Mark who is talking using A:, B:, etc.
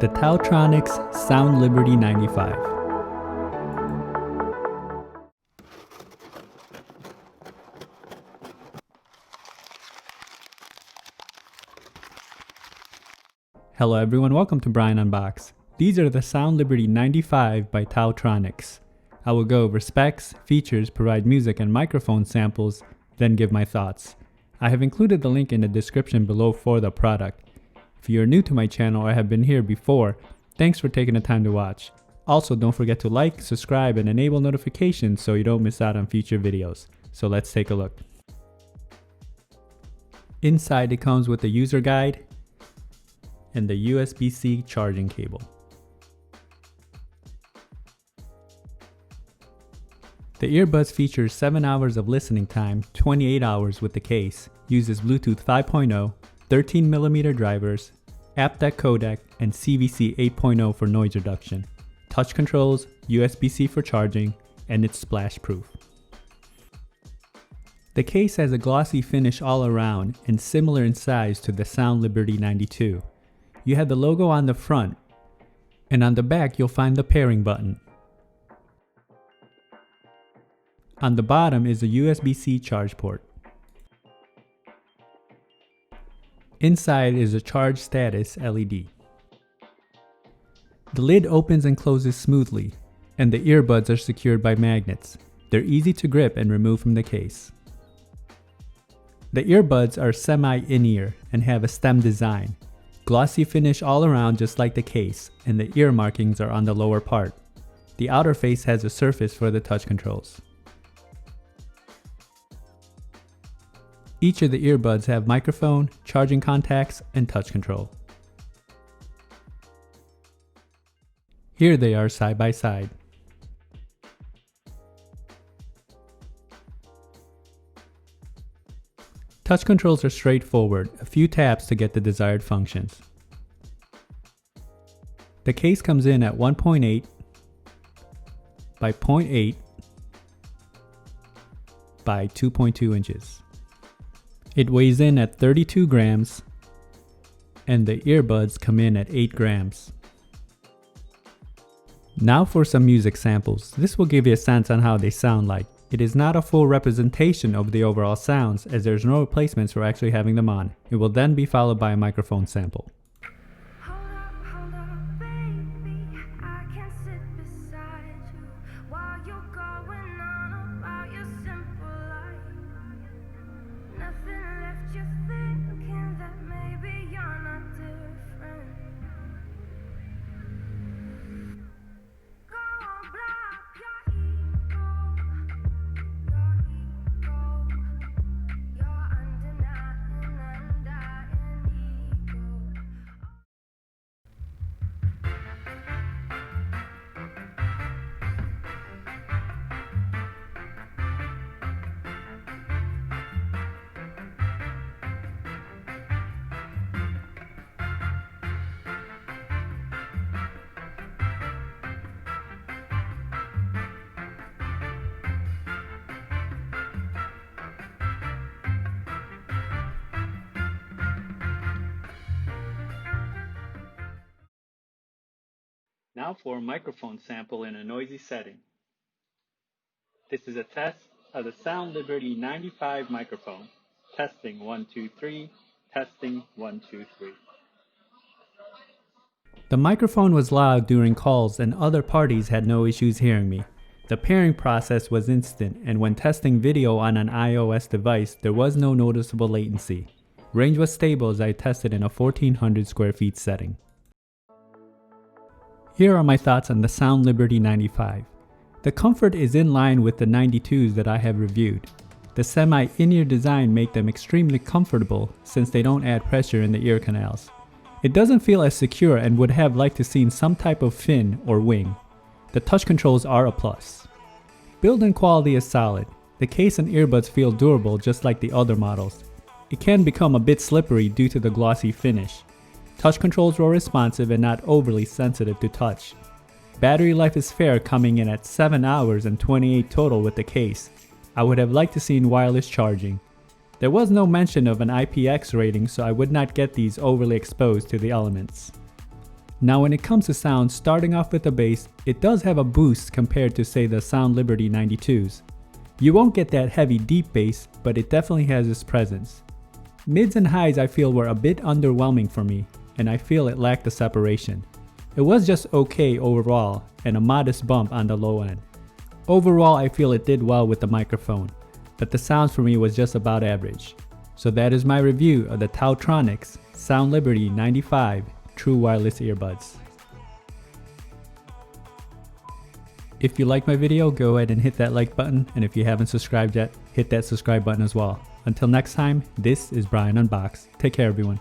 A: the TaoTronics Soundliberty 95. Hello everyone, welcome to Brian Unboxed. These are the Soundliberty 95 by TaoTronics. I will go over specs, features, provide music and microphone samples, then give my thoughts. I have included the link in the description below for the product. If you are new to my channel or have been here before, thanks for taking the time to watch. Also, don't forget to like, subscribe, and enable notifications so you don't miss out on future videos. So let's take a look. Inside it comes with the user guide and the USB-C charging cable. The earbuds feature 7 hours of listening time, 28 hours with the case, uses Bluetooth 5.0, 13mm drivers, aptX codec, and CVC 8.0 for noise reduction, touch controls, USB-C for charging, and it's splash proof. The case has a glossy finish all around and similar in size to the Soundliberty 92. You have the logo on the front, and on the back you'll find the pairing button. On the bottom is a USB-C charge port. Inside is a charge status LED. The lid opens and closes smoothly, and the earbuds are secured by magnets. They're easy to grip and remove from the case. The earbuds are semi-in-ear and have a stem design. Glossy finish all around just like the case, and the ear markings are on the lower part. The outer face has a surface for the touch controls. Each of the earbuds have microphone, charging contacts, and touch control. Here they are side by side. Touch controls are straightforward, a few taps to get the desired functions. The case comes in at 1.8 by 0.8 by 2.2 inches. It weighs in at 32 grams, and the earbuds come in at 8 grams. Now for some music samples. This will give you a sense on how they sound like. It is not a full representation of the overall sounds, as there's no replacements for actually having them on. It will then be followed by a microphone sample. Now for a microphone sample in a noisy setting. This is a test of the Soundliberty 95 microphone. Testing 1, 2, 3. Testing 1, 2, 3. The microphone was loud during calls and other parties had no issues hearing me. The pairing process was instant, and when testing video on an iOS device, there was no noticeable latency. Range was stable as I tested in a 1400 square feet setting. Here are my thoughts on the Soundliberty 95. The comfort is in line with the 92s that I have reviewed. The semi-in-ear design make them extremely comfortable since they don't add pressure in the ear canals. It doesn't feel as secure and would have liked to seen some type of fin or wing. The touch controls are a plus. Build-in quality is solid. The case and earbuds feel durable just like the other models. It can become a bit slippery due to the glossy finish. Touch controls were responsive and not overly sensitive to touch. Battery life is fair, coming in at 7 hours and 28 total with the case. I would have liked to seen wireless charging. There was no mention of an IPX rating, so I would not get these overly exposed to the elements. Now when it comes to sound, starting off with the bass, it does have a boost compared to say the Soundliberty 92s. You won't get that heavy deep bass, but it definitely has its presence. Mids and highs I feel were a bit underwhelming for me, and I feel it lacked the separation. It was just okay overall, and a modest bump on the low end. Overall I feel it did well with the microphone, but the sounds for me was just about average. So that is my review of the TaoTronics Soundliberty 95 True Wireless Earbuds. If you like my video, go ahead and hit that like button, and if you haven't subscribed yet, hit that subscribe button as well. Until next time, this is Brian Unboxed. Take care everyone.